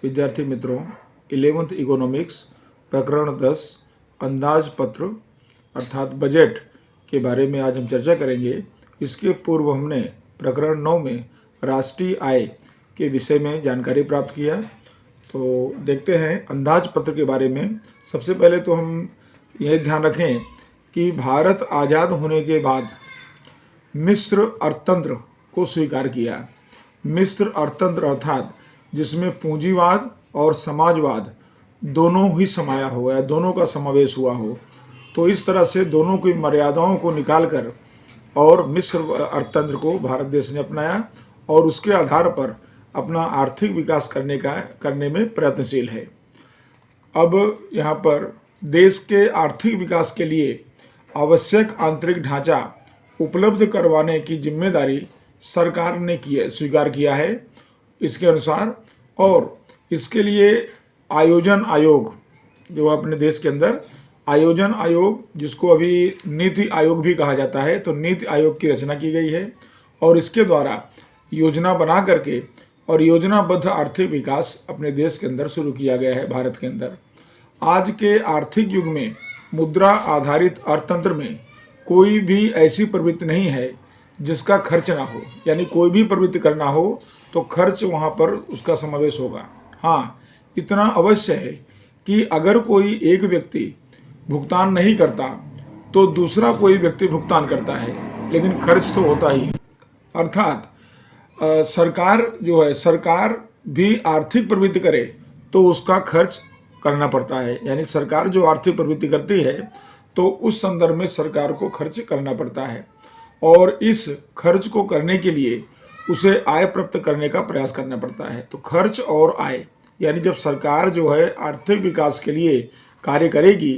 विद्यार्थी मित्रों, 11th economics प्रकरण 10 अंदाज पत्र अर्थात बजट के बारे में आज हम चर्चा करेंगे। इसके पूर्व हमने प्रकरण 9 में राष्ट्रीय आय के विषय में जानकारी प्राप्त किया। तो देखते हैं अंदाज पत्र के बारे में। सबसे पहले तो हम यह ध्यान रखें कि भारत आज़ाद होने के बाद मिश्र अर्थतंत्र को स्वीकार किया। मिश्र अर्थतंत्र अर्थात जिसमें पूंजीवाद और समाजवाद दोनों ही समाया हो या दोनों का समावेश हुआ हो, तो इस तरह से दोनों की मर्यादाओं को निकालकर और मिश्र अर्थतंत्र को भारत देश ने अपनाया और उसके आधार पर अपना आर्थिक विकास करने में प्रयत्नशील है। अब यहाँ पर देश के आर्थिक विकास के लिए आवश्यक आंतरिक ढांचा उपलब्ध करवाने की जिम्मेदारी सरकार ने स्वीकार किया है इसके अनुसार, और इसके लिए आयोजन आयोग जो अपने देश के अंदर आयोजन आयोग, जिसको अभी नीति आयोग भी कहा जाता है, तो नीति आयोग की रचना की गई है और इसके द्वारा योजना बना करके और योजनाबद्ध आर्थिक विकास अपने देश के अंदर शुरू किया गया है। भारत के अंदर आज के आर्थिक युग में मुद्रा आधारित अर्थतंत्र में कोई भी ऐसी प्रवृत्ति नहीं है जिसका खर्च ना हो, यानी कोई भी प्रवृत्ति करना हो तो खर्च वहाँ पर उसका समावेश होगा। हाँ, इतना अवश्य है कि अगर कोई एक व्यक्ति भुगतान नहीं करता तो दूसरा कोई व्यक्ति भुगतान करता है, लेकिन खर्च तो होता ही है। अर्थात सरकार जो है, सरकार भी आर्थिक प्रवृत्ति करे तो उसका खर्च करना पड़ता है, यानी सरकार जो आर्थिक प्रवृत्ति करती है तो उस संदर्भ में सरकार को खर्च करना पड़ता है और इस खर्च को करने के लिए उसे आय प्राप्त करने का प्रयास करना पड़ता है। तो खर्च और आय, यानी जब सरकार जो है आर्थिक विकास के लिए कार्य करेगी,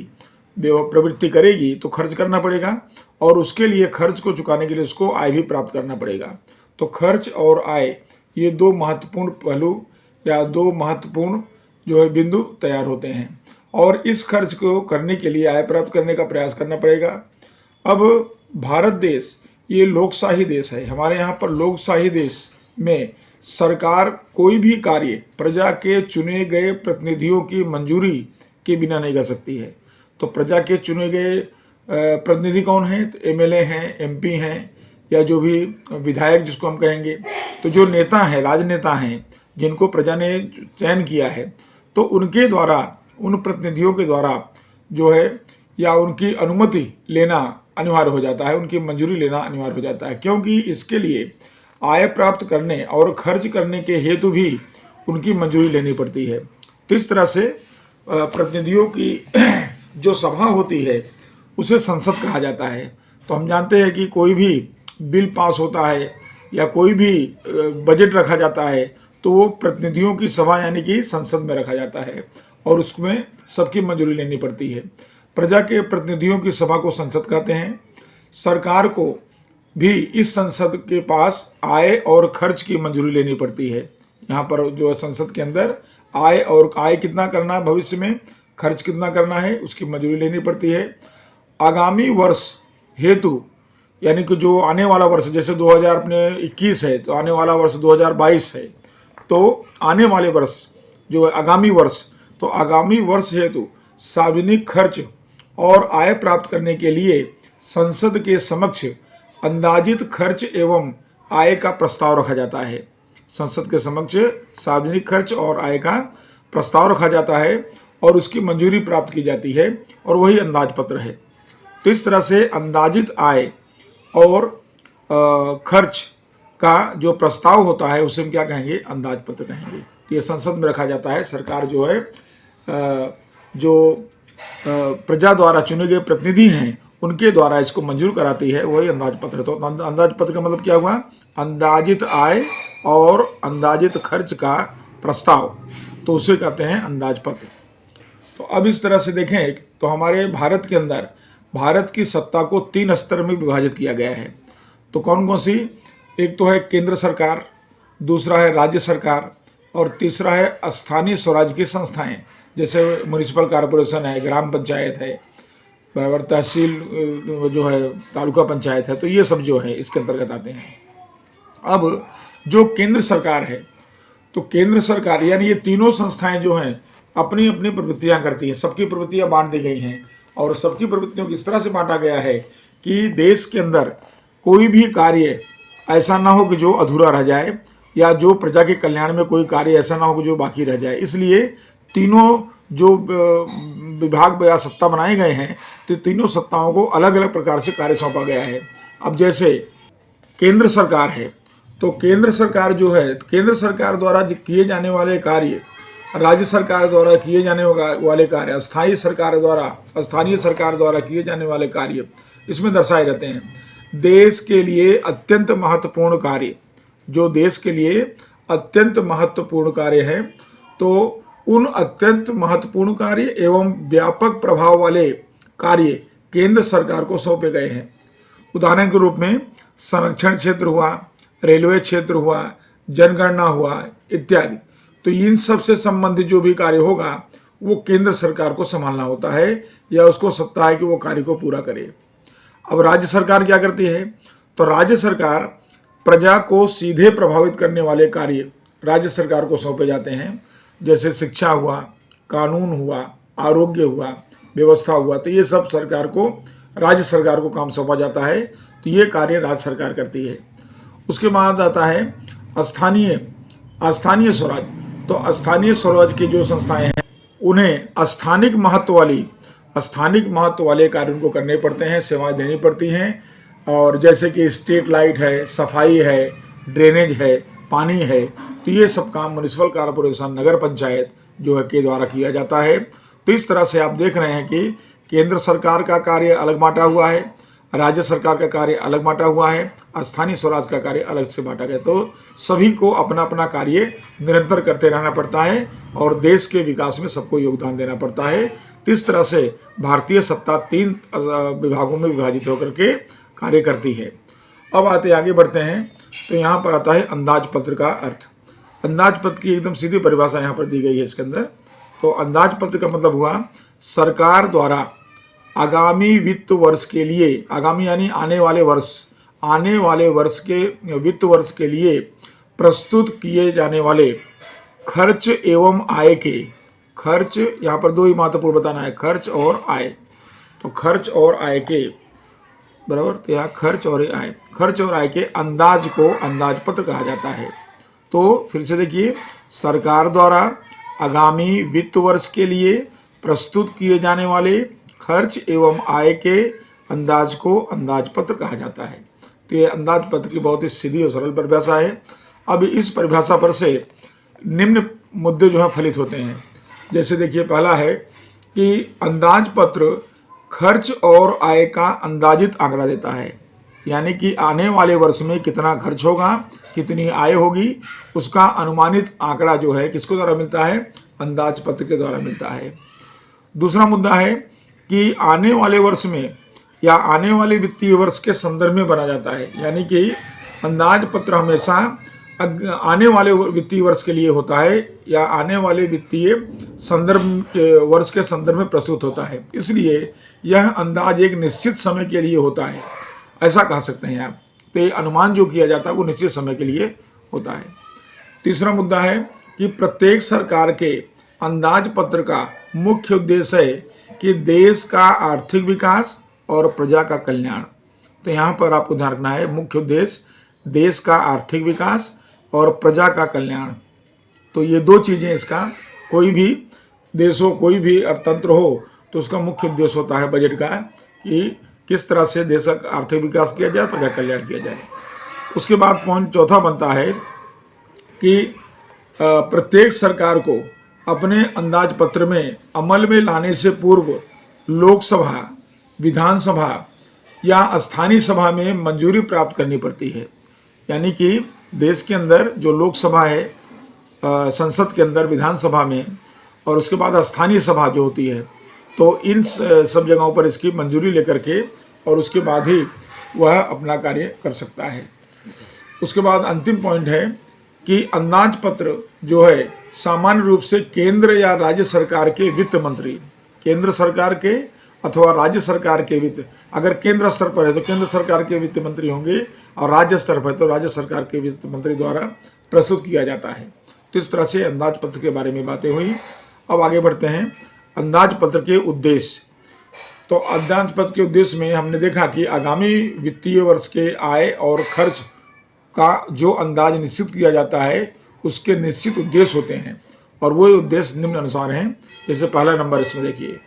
प्रवृत्ति करेगी, तो खर्च करना पड़ेगा और उसके लिए खर्च को चुकाने के लिए उसको आय भी प्राप्त करना पड़ेगा। तो खर्च और आय ये दो महत्वपूर्ण पहलू या दो महत्वपूर्ण जो है बिंदु तैयार होते हैं और इस खर्च को करने के लिए आय प्राप्त करने का प्रयास करना पड़ेगा। अब भारत देश ये लोकशाही देश है। हमारे यहाँ पर लोकशाही देश में सरकार कोई भी कार्य प्रजा के चुने गए प्रतिनिधियों की मंजूरी के बिना नहीं कर सकती है। तो प्रजा के चुने गए प्रतिनिधि कौन हैं? तो एमएलए हैं, एमपी हैं, या जो भी विधायक जिसको हम कहेंगे। तो जो नेता हैं, राजनेता हैं, जिनको प्रजा ने चयन किया है, तो उनके द्वारा, उन प्रतिनिधियों के द्वारा जो है या उनकी अनुमति लेना अनिवार्य हो जाता है, उनकी मंजूरी लेना अनिवार्य हो जाता है, क्योंकि इसके लिए आय प्राप्त करने और खर्च करने के हेतु भी उनकी मंजूरी लेनी पड़ती है। तो इस तरह से प्रतिनिधियों की जो सभा होती है उसे संसद कहा जाता है। तो हम जानते हैं कि कोई भी बिल पास होता है या कोई भी बजट रखा जाता है तो वो प्रतिनिधियों की सभा यानी कि संसद में रखा जाता है और उसमें सबकी मंजूरी लेनी पड़ती है। प्रजा के प्रतिनिधियों की सभा को संसद कहते हैं। सरकार को भी इस संसद के पास आय और खर्च की मंजूरी लेनी पड़ती है। यहाँ पर जो संसद के अंदर आय कितना करना है भविष्य में, खर्च कितना करना है, उसकी मंजूरी लेनी पड़ती है। आगामी वर्ष हेतु, यानी कि जो आने वाला वर्ष, जैसे 2021 है तो आने वाला वर्ष 2022 है, तो आने वाले वर्ष जो है आगामी वर्ष, तो आगामी वर्ष हेतु सार्वजनिक खर्च और आय प्राप्त करने के लिए संसद के समक्ष अंदाजित खर्च एवं आय का प्रस्ताव रखा जाता है। संसद के समक्ष सार्वजनिक खर्च और आय का प्रस्ताव रखा जाता है और उसकी मंजूरी प्राप्त की जाती है और वही अंदाजपत्र है। तो इस तरह से अंदाजित आय और खर्च का जो प्रस्ताव होता है उसे हम क्या कहेंगे? अंदाजपत्र कहेंगे। तो ये संसद में रखा जाता है। सरकार जो है जो प्रजा द्वारा चुने गए प्रतिनिधि हैं उनके द्वारा इसको मंजूर कराती है, वही अंदाजपत्र। तो अंदाजपत्र का मतलब क्या हुआ? अंदाजित आय और अंदाजित खर्च का प्रस्ताव, तो उसे कहते हैं अंदाजपत्र। तो अब इस तरह से देखें तो हमारे भारत के अंदर भारत की सत्ता को 3 स्तर में विभाजित किया गया है। तो कौन कौन सी? एक तो है केंद्र सरकार, दूसरा है राज्य सरकार और तीसरा है स्थानीय स्वराज की संस्थाएं, जैसे म्युनिसिपल कॉरपोरेशन है, ग्राम पंचायत है, बराबर तहसील जो है, तालुका पंचायत है। तो ये सब जो है इसके अंतर्गत आते हैं। अब जो केंद्र सरकार है तो केंद्र सरकार यानी ये तीनों संस्थाएं जो हैं अपनी अपनी प्रवृत्तियां करती हैं, सबकी प्रवृत्तियां बांट दी गई हैं और सबकी प्रवृत्तियों को इस तरह से बांटा गया है कि देश के अंदर कोई भी कार्य ऐसा ना हो कि जो अधूरा रह जाए या जो प्रजा के कल्याण में कोई कार्य ऐसा ना हो कि जो बाकी रह जाए। इसलिए तीनों जो विभाग या सत्ता बनाए गए हैं तो तीनों सत्ताओं को अलग अलग प्रकार से कार्य सौंपा गया है। अब जैसे केंद्र सरकार है तो केंद्र सरकार जो है, केंद्र सरकार द्वारा किए जाने वाले कार्य, राज्य सरकार द्वारा किए जाने वाले कार्य, स्थानीय सरकार द्वारा किए जाने वाले कार्य इसमें दर्शाए रहते हैं। देश के लिए अत्यंत महत्वपूर्ण कार्य, जो देश के लिए अत्यंत महत्वपूर्ण कार्य हैं, तो उन अत्यंत महत्वपूर्ण कार्य एवं व्यापक प्रभाव वाले कार्य केंद्र सरकार को सौंपे गए हैं। उदाहरण के रूप में संरक्षण क्षेत्र हुआ, रेलवे क्षेत्र हुआ, जनगणना हुआ इत्यादि। तो इन सब से संबंधित जो भी कार्य होगा वो केंद्र सरकार को संभालना होता है या उसको सत्ता है कि वो कार्य को पूरा करे। अब राज्य सरकार क्या करती है? तो राज्य सरकार प्रजा को सीधे प्रभावित करने वाले कार्य राज्य सरकार को सौंपे जाते हैं, जैसे शिक्षा हुआ, कानून हुआ, आरोग्य हुआ, व्यवस्था हुआ। तो ये सब राज्य सरकार को काम सौंपा जाता है। तो ये कार्य राज्य सरकार करती है। उसके बाद आता है स्थानीय स्वराज। तो स्थानीय स्वराज की जो संस्थाएं हैं उन्हें स्थानिक महत्व वाले कार्य उनको करने पड़ते हैं, सेवाएं देनी पड़ती हैं। और जैसे कि स्ट्रीट लाइट है, सफाई है, ड्रेनेज है, पानी है, तो ये सब काम म्युनिसिपल कॉरपोरेशन, नगर पंचायत जो है के द्वारा किया जाता है। तो इस तरह से आप देख रहे हैं कि केंद्र सरकार का कार्य अलग बांटा हुआ है, राज्य सरकार का कार्य अलग बांटा हुआ है, स्थानीय स्वराज का कार्य अलग से बांटा गया। तो सभी को अपना अपना कार्य निरंतर करते रहना पड़ता है और देश के विकास में सबको योगदान देना पड़ता है। तो इस तरह से भारतीय सत्ता 3 विभागों में विभाजित होकर के कार्य करती है। अब आगे बढ़ते हैं तो यहाँ पर आता है अंदाजपत्र का अर्थ। अंदाजपत्र की एकदम सीधी परिभाषा यहाँ पर दी गई है इसके अंदर। तो अंदाजपत्र का मतलब हुआ सरकार द्वारा आगामी वित्त वर्ष के लिए, आगामी यानी आने वाले वर्ष के वित्त वर्ष के लिए प्रस्तुत किए जाने वाले खर्च एवं आय के, खर्च यहाँ पर 2 ही महत्वपूर्ण बताना है, खर्च और आय। तो खर्च और आय के बराबर, तो यहाँ खर्च और आय के अंदाज को अंदाजपत्र कहा जाता है। तो फिर से देखिए, सरकार द्वारा आगामी वित्त वर्ष के लिए प्रस्तुत किए जाने वाले खर्च एवं आय के अंदाज को अंदाजपत्र कहा जाता है। तो ये अंदाजपत्र की बहुत ही सीधी और सरल परिभाषा है। अब इस परिभाषा पर से निम्न मुद्दे जो है फलित होते हैं। जैसे देखिए, पहला है कि अंदाजपत्र खर्च और आय का अंदाजित आंकड़ा देता है, यानी कि आने वाले वर्ष में कितना खर्च होगा, कितनी आय होगी, उसका अनुमानित आंकड़ा जो है किसके द्वारा मिलता है? अंदाजपत्र के द्वारा मिलता है। दूसरा मुद्दा है कि आने वाले वर्ष में या आने वाले वित्तीय वर्ष के संदर्भ में बना जाता है, यानी कि अंदाजपत्र हमेशा आने वाले वित्तीय वर्ष के लिए होता है या आने वाले वित्तीय वर्ष के संदर्भ में प्रस्तुत होता है। इसलिए यह अंदाज एक निश्चित समय के लिए होता है, ऐसा कह सकते हैं आप। तो ये अनुमान जो किया जाता है वो निश्चित समय के लिए होता है। तीसरा मुद्दा है कि प्रत्येक सरकार के अंदाजपत्र का मुख्य उद्देश्य है कि देश का आर्थिक विकास और प्रजा का कल्याण। तो यहाँ पर आपको ध्यान रखना है, मुख्य उद्देश्य देश का आर्थिक विकास और प्रजा का कल्याण। तो ये 2 चीज़ें इसका, कोई भी देश हो, कोई भी अर्थतंत्र हो, तो उसका मुख्य उद्देश्य होता है बजट का कि किस तरह से देश का आर्थिक विकास किया जाए, प्रजा कल्याण किया जाए। उसके बाद पॉइंट चौथा बनता है कि प्रत्येक सरकार को अपने अंदाजपत्र में अमल में लाने से पूर्व लोकसभा, विधानसभा या स्थानीय सभा में मंजूरी प्राप्त करनी पड़ती है। यानी कि देश के अंदर जो लोकसभा है, संसद के अंदर, विधानसभा में, और उसके बाद स्थानीय सभा जो होती है, तो इन सब जगहों पर इसकी मंजूरी लेकर के और उसके बाद ही वह अपना कार्य कर सकता है। उसके बाद अंतिम पॉइंट है कि अंदाजपत्र जो है सामान्य रूप से केंद्र या राज्य सरकार के वित्त मंत्री, केंद्र सरकार के अथवा राज्य सरकार के वित्त, अगर केंद्र स्तर पर है तो केंद्र सरकार के वित्त मंत्री होंगे और राज्य स्तर पर है तो राज्य सरकार के वित्त मंत्री द्वारा प्रस्तुत किया जाता है। तो तो इस तरह से अंदाजपत्र के बारे में बातें हुई। अब आगे बढ़ते हैं अंदाजपत्र के उद्देश्य। तो अंदाजपत्र के उद्देश्य में हमने देखा कि आगामी वित्तीय वर्ष के आय और खर्च का जो अंदाज निश्चित किया जाता है उसके निश्चित उद्देश्य होते हैं, और वो उद्देश्य निम्न अनुसार हैं। जैसे पहला नंबर इसमें देखिए,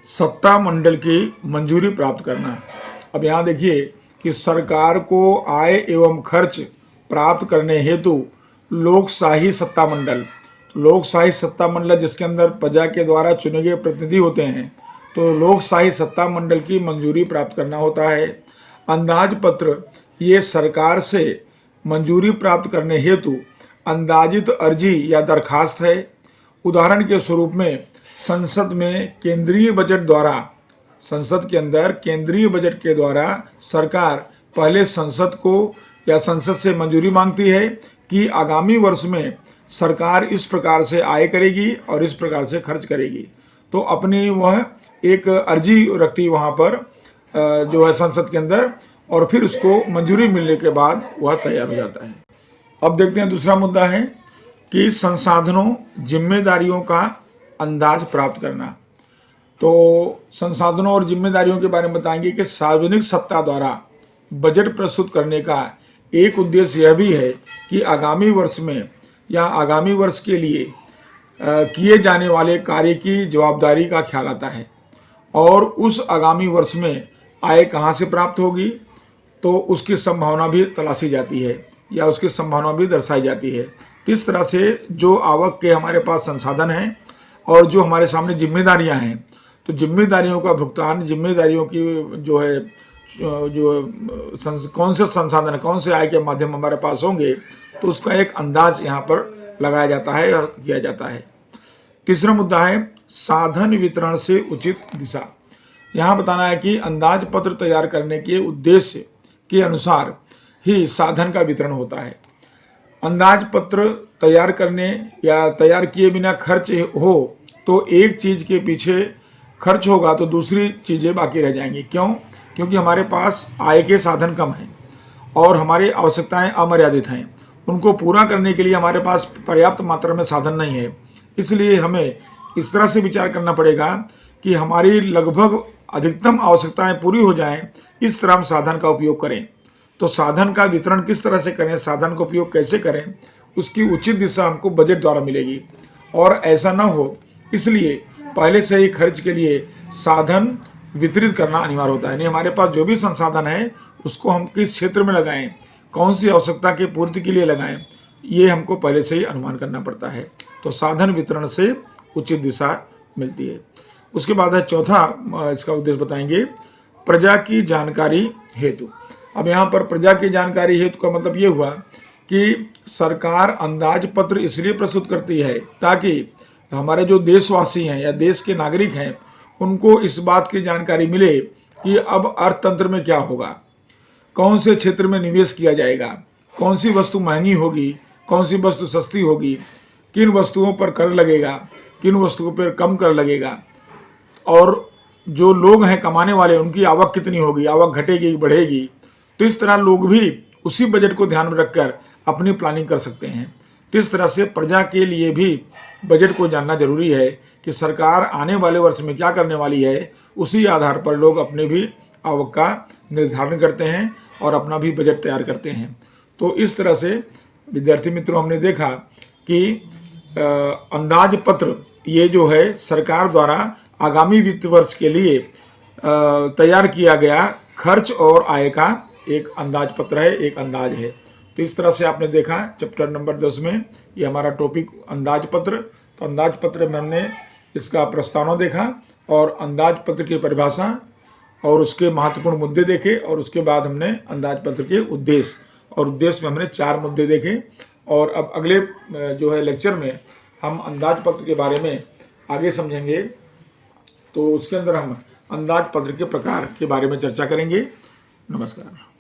सत्ता मंडल की मंजूरी प्राप्त करना। अब यहाँ देखिए कि सरकार को आय एवं खर्च प्राप्त करने हेतु लोकशाही सत्ता मंडल, लोकशाही सत्ता मंडल जिसके अंदर प्रजा के द्वारा चुने गए प्रतिनिधि होते हैं, तो लोकशाही सत्ता मंडल की मंजूरी प्राप्त करना होता है। अंदाजपत्र ये सरकार से मंजूरी प्राप्त करने हेतु अंदाजित अर्जी या दरखास्त है। उदाहरण के स्वरूप में संसद में केंद्रीय बजट द्वारा, संसद के अंदर केंद्रीय बजट के द्वारा सरकार पहले संसद को या संसद से मंजूरी मांगती है कि आगामी वर्ष में सरकार इस प्रकार से आय करेगी और इस प्रकार से खर्च करेगी। तो अपनी वह एक अर्जी रखती वहाँ पर जो है संसद के अंदर, और फिर उसको मंजूरी मिलने के बाद वह तैयार हो जाता है। अब देखते हैं दूसरा मुद्दा है कि संसाधनों जिम्मेदारियों का अंदाज प्राप्त करना। तो संसाधनों और जिम्मेदारियों के बारे में बताएंगे कि सार्वजनिक सत्ता द्वारा बजट प्रस्तुत करने का एक उद्देश्य यह भी है कि आगामी वर्ष में या आगामी वर्ष के लिए किए जाने वाले कार्य की जवाबदारी का ख्याल आता है, और उस आगामी वर्ष में आय कहाँ से प्राप्त होगी तो उसकी संभावना भी तलाशी जाती है या उसकी संभावना भी दर्शाई जाती है। तो इस तरह से जो आवक के हमारे पास संसाधन हैं और जो हमारे सामने जिम्मेदारियां हैं, तो जिम्मेदारियों का भुगतान, जिम्मेदारियों की जो है कौन से संसाधन, कौन से आय के माध्यम हमारे पास होंगे, तो उसका एक अंदाज यहाँ पर लगाया जाता है और किया जाता है। तीसरा मुद्दा है साधन वितरण से उचित दिशा। यहाँ बताना है कि अंदाज पत्र तैयार करने के उद्देश्य के अनुसार ही साधन का वितरण होता है। अंदाज पत्र तैयार करने या तैयार किए बिना खर्च हो तो एक चीज़ के पीछे खर्च होगा तो दूसरी चीज़ें बाकी रह जाएंगी। क्यों? क्योंकि हमारे पास आय के साधन कम हैं और हमारी आवश्यकताएं अमर्यादित हैं। उनको पूरा करने के लिए हमारे पास पर्याप्त मात्रा में साधन नहीं है। इसलिए हमें इस तरह से विचार करना पड़ेगा कि हमारी लगभग अधिकतम आवश्यकताएं पूरी हो जाएं, इस तरह हम साधन का उपयोग करें। तो साधन का वितरण किस तरह से करें, साधन का उपयोग कैसे करें, उसकी उचित दिशा हमको बजट द्वारा मिलेगी। और ऐसा ना हो इसलिए पहले से ही खर्च के लिए साधन वितरित करना अनिवार्य होता है। यानी हमारे पास जो भी संसाधन है उसको हम किस क्षेत्र में लगाएं, कौन सी आवश्यकता की पूर्ति के लिए लगाएं, ये हमको पहले से ही अनुमान करना पड़ता है। तो साधन वितरण से उचित दिशा मिलती है। उसके बाद है चौथा, इसका उद्देश्य बताएंगे, प्रजा की जानकारी हेतु। अब यहाँ पर प्रजा की जानकारी हेतु का मतलब ये हुआ कि सरकार अंदाज पत्र इसलिए प्रस्तुत करती है ताकि हमारे जो देशवासी हैं या देश के नागरिक हैं उनको इस बात की जानकारी मिले कि अब अर्थतंत्र में क्या होगा, कौन से क्षेत्र में निवेश किया जाएगा, कौन सी वस्तु महंगी होगी, कौन सी वस्तु सस्ती होगी, किन वस्तुओं पर कर लगेगा, किन वस्तुओं पर कम कर लगेगा, और जो लोग हैं कमाने वाले उनकी आवक कितनी होगी, आवक घटेगी बढ़ेगी। तो इस तरह लोग भी उसी बजट को ध्यान में रखकर अपनी प्लानिंग कर सकते हैं। तो इस तरह से प्रजा के लिए भी बजट को जानना जरूरी है कि सरकार आने वाले वर्ष में क्या करने वाली है। उसी आधार पर लोग अपने भी आवक का निर्धारण करते हैं और अपना भी बजट तैयार करते हैं। तो इस तरह से विद्यार्थी मित्रों हमने देखा कि अंदाज पत्र ये जो है सरकार द्वारा आगामी वित्त वर्ष के लिए तैयार किया गया खर्च और आय का एक अंदाज पत्र है, एक अंदाज है। तो इस तरह से आपने देखा चैप्टर नंबर 10 में ये हमारा टॉपिक अंदाज पत्र। तो अंदाज पत्र में हमने इसका प्रस्तावना देखा और अंदाज पत्र की परिभाषा और उसके महत्वपूर्ण मुद्दे देखे, और उसके बाद हमने अंदाज पत्र के उद्देश्य, और उद्देश्य में हमने 4 मुद्दे देखे। और अब अगले जो है लेक्चर में हम अंदाज पत्र के बारे में आगे समझेंगे। तो उसके अंदर हम अंदाज पत्र के प्रकार के बारे में चर्चा करेंगे। नमस्कार।